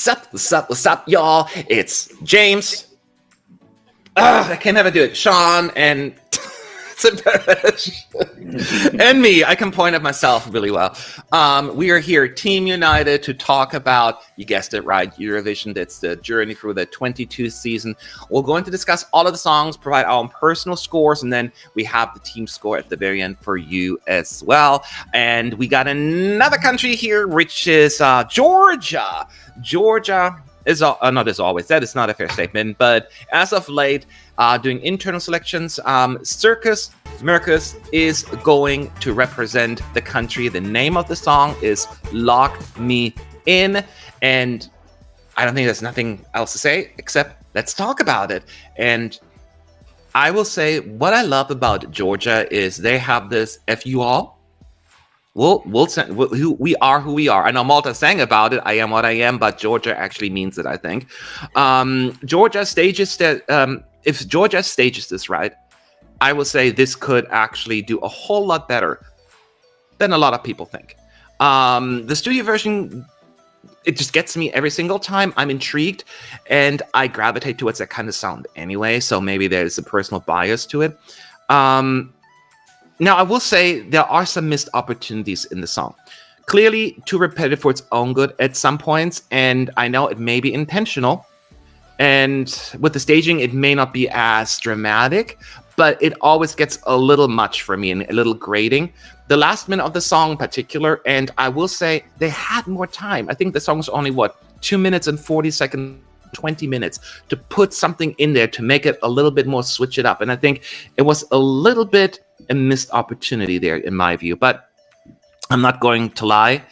What's up, y'all? It's James. I can never do it. Sean and and me. I can point at myself really well. We are here, Team United, to talk about, you guessed it right, Eurovision. That's the journey through the 22 season. We're going to discuss all of the songs, provide our own personal scores, and then we have the team score at the very end for you as well. And we got another country here, which is Georgia. Georgia is not as always. That is not a fair statement, but as of late, doing internal selections, Circus Mircus is going to represent the country. The name of the song is Lock Me In, and I don't think there's nothing else to say except let's talk about it. And I will say what I love about Georgia is they have this "F you all." We are who we are. I know Malta sang about it. I am what I am, but Georgia actually means it, I think. Georgia stages that. If Georgia stages this right, I will say this could actually do a whole lot better than a lot of people think. The studio version, it just gets me every single time. I'm intrigued, and I gravitate towards that kind of sound anyway, so maybe there's a personal bias to it. Now, I will say there are some missed opportunities in the song. Clearly, too repetitive for its own good at some points, and I know it may be intentional. And with the staging, it may not be as dramatic, but it always gets a little much for me and a little grating. The last minute of the song in particular, and I will say they had more time. I think the song was only, 2 minutes and 40 seconds, 20 minutes to put something in there to make it a little bit more, switch it up. And I think it was a little bit a missed opportunity there, in my view. But I'm not going to lie.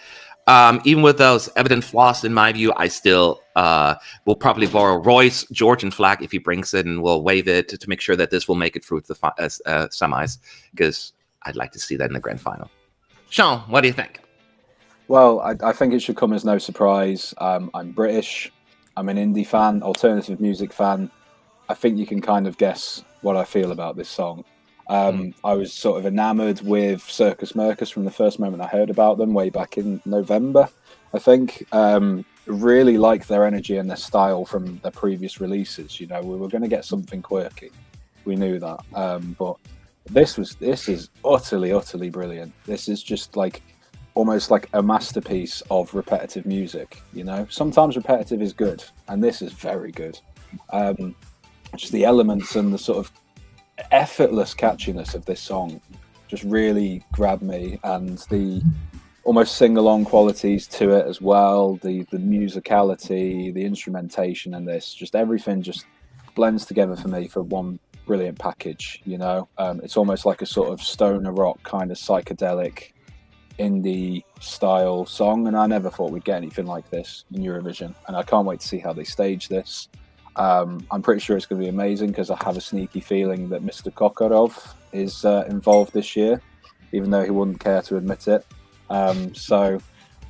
Even with those evident flaws, in my view, I still will probably borrow Roy's Georgian flag if he brings it, and we'll wave it to make sure that this will make it through the semis, because I'd like to see that in the grand final. Sean, what do you think? Well, I think it should come as no surprise. I'm British. I'm an indie fan, alternative music fan. I think you can kind of guess what I feel about this song. I was sort of enamored with Circus Mircus from the first moment I heard about them way back in November, I think. Really liked their energy and their style from their previous releases. You know, we were going to get something quirky. We knew that. But this is utterly brilliant. This is just like almost like a masterpiece of repetitive music. You know, sometimes repetitive is good, and this is very good. Just the elements and the sort of effortless catchiness of this song just really grabbed me, and the almost sing-along qualities to it as well, the musicality, the instrumentation, and this, just everything just blends together for me for one brilliant package. You know, it's almost like a sort of stoner rock kind of psychedelic indie style song, and I never thought we'd get anything like this in Eurovision, and I can't wait to see how they stage this. I'm pretty sure it's going to be amazing, because I have a sneaky feeling that Mr. Kokorov is involved this year, even though he wouldn't care to admit it. So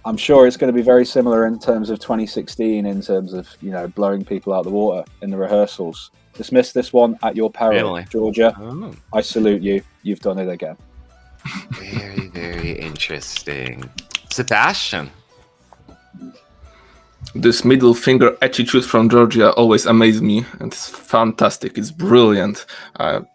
I'm sure it's going to be very similar in terms of 2016, in terms of, you know, blowing people out of the water in the rehearsals. Dismiss this one at your peril, really? Georgia. Oh. I salute you. You've done it again. Very, very interesting. Sebastian. This middle finger attitude from Georgia always amazes me, and it's fantastic. It's brilliant.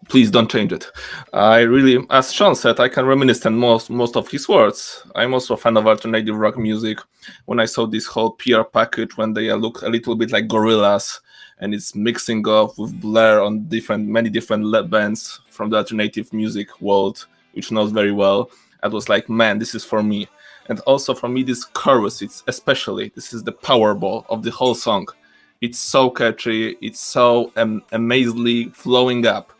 Please don't change it. I really, as Sean said, I can reminisce on most of his words. I'm also a fan of alternative rock music. When I saw this whole PR package, when they look a little bit like Gorillaz, and it's mixing up with Blair on many different bands from the alternative music world, which knows very well, I was like, man, this is for me. And also for me, this chorus, this is the powerball of the whole song. It's so catchy, it's so amazingly flowing up.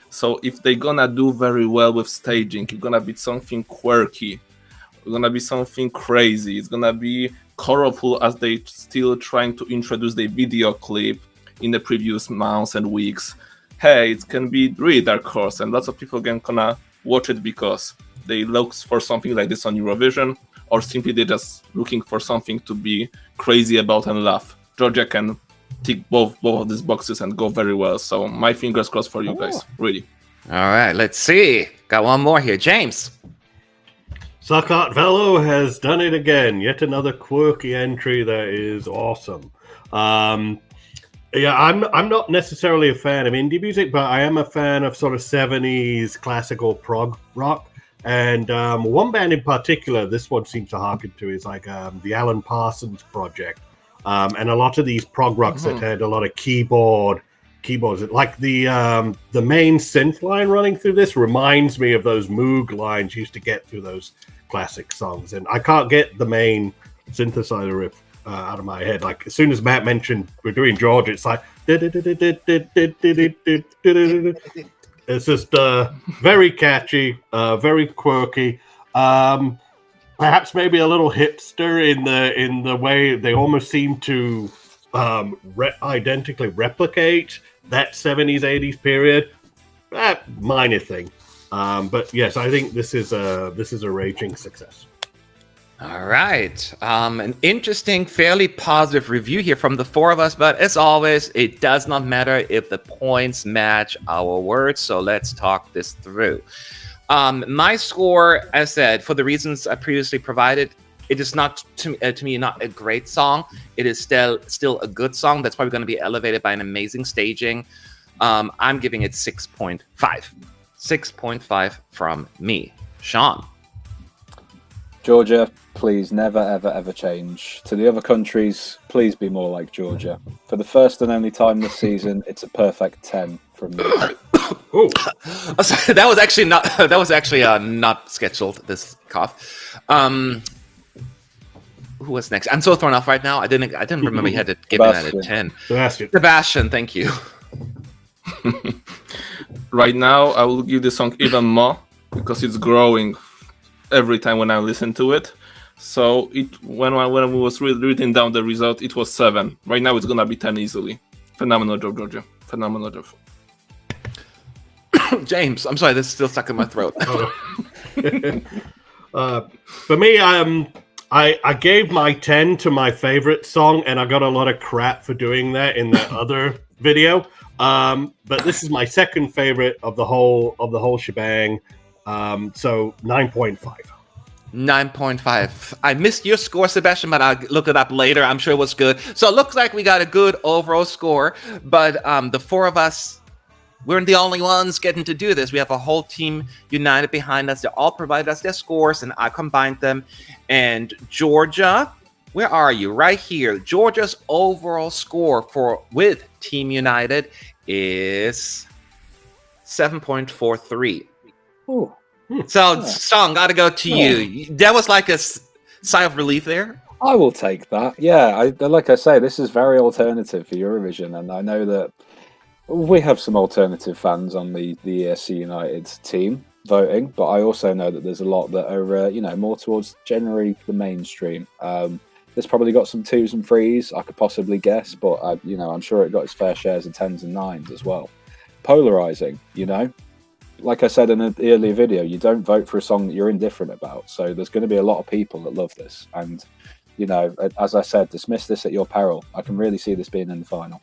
So if they're gonna do very well with staging, it's gonna be something quirky, it's gonna be something crazy, it's gonna be colorful, as they still trying to introduce the video clip in the previous months and weeks. Hey, it can be really dark horse, and lots of people can gonna watch it because they look for something like this on Eurovision, or simply they're just looking for something to be crazy about and laugh. Georgia can tick both of these boxes and go very well. So my fingers crossed for you guys, really. All right, let's see. Got one more here. James. Sakartvelo has done it again. Yet another quirky entry that is awesome. Yeah, I'm not necessarily a fan of indie music, but I am a fan of sort of 70s classical prog rock. And one band in particular, this one seems to harken to, is like the Alan Parsons Project. And a lot of these prog rocks that had a lot of keyboards, like the main synth line running through this reminds me of those Moog lines used to get through those classic songs. And I can't get the main synthesizer riff out of my head. Like as soon as Matt mentioned we're doing Georgia, it's like it's just very catchy, very quirky. Perhaps maybe a little hipster in the way they almost seem to identically replicate that 70s 80s period. Minor thing, but yes, I think this is a raging success. All right. An interesting, fairly positive review here from the four of us, but as always, it does not matter if the points match our words, so let's talk this through. My score, as said, for the reasons I previously provided, it is not, to me, not a great song. It is still a good song that's probably going to be elevated by an amazing staging. I'm giving it 6.5. 6.5 from me. Sean. Georgia, please never, ever, ever change. To the other countries, please be more like Georgia. For the first and only time this season, it's a perfect 10 from me. Ooh. That was actually not scheduled, this cough. Who was next? I'm so thrown off right now. I didn't remember you had to give that a 10. Sebastian, thank you. Right now, I will give the song even more because it's growing every time when I listen to it. So when we was written down the result, it was 7. Right now it's gonna be 10 easily. Phenomenal job, Georgia. Phenomenal job. James, I'm sorry, this is still stuck in my throat. For me, I gave my 10 to my favorite song, and I got a lot of crap for doing that in that other video. But this is my second favorite of the whole shebang. So 9.5. 9.5. I missed your score, Sebastian, but I'll look it up later. I'm sure it was good. So it looks like we got a good overall score, but the four of us, we're the only ones getting to do this. We have a whole team united behind us. They all provided us their scores, and I combined them. And Georgia, where are you? Right here. Georgia's overall score with Team United is 7.43. Oh. So, Song, gotta go to you. That was like a sigh of relief there. I will take that. Yeah, like I say, this is very alternative for Eurovision, and I know that we have some alternative fans on the ESC United team voting, but I also know that there's a lot that are more towards generally the mainstream. There's probably got some 2s and 3s I could possibly guess, but I'm sure it got its fair shares of 10s and 9s as well. Polarizing, like I said in an earlier video, you don't vote for a song that you're indifferent about. So there's going to be a lot of people that love this. And, as I said, dismiss this at your peril. I can really see this being in the final.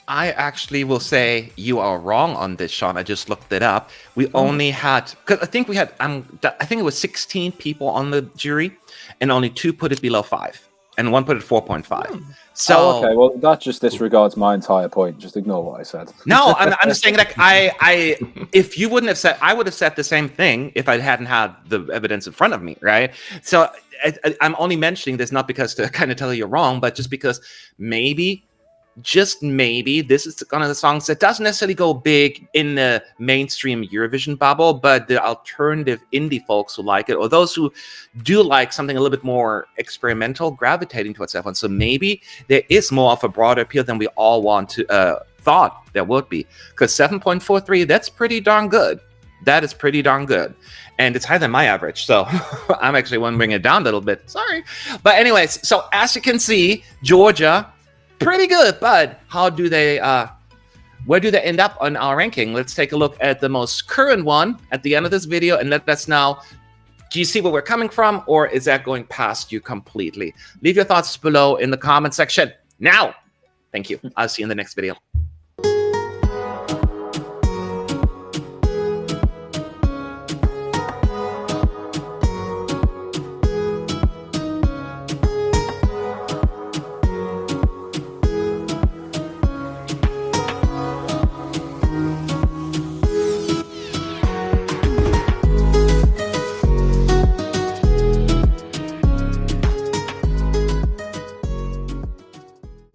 I actually will say you are wrong on this, Sean. I just looked it up. We only had, because I think we had, I think it was 16 people on the jury, and only 2 put it below 5, and 1 put it 4.5. So okay, well that just disregards my entire point. Just ignore what I said. No, I'm just saying, like, I if you wouldn't have said, I would have said the same thing if I hadn't had the evidence in front of me, right? So I'm only mentioning this not because to kind of tell you you're wrong, but just because maybe, just maybe, this is one of the songs that doesn't necessarily go big in the mainstream Eurovision bubble, but the alternative indie folks who like it, or those who do like something a little bit more experimental, gravitating towards that one. So maybe there is more of a broader appeal than we all thought there would be. Because 7.43, that's pretty darn good. That is pretty darn good. And it's higher than my average, so I'm actually want to bring it down a little bit. Sorry. But anyways, so as you can see, Georgia, pretty good, but how do they where do they end up on our ranking? Let's take a look at the most current one at the end of this video and let us know, do you see where we're coming from, or is that going past you completely? Leave your thoughts below in the comment section now. Thank you. I'll see you in the next video.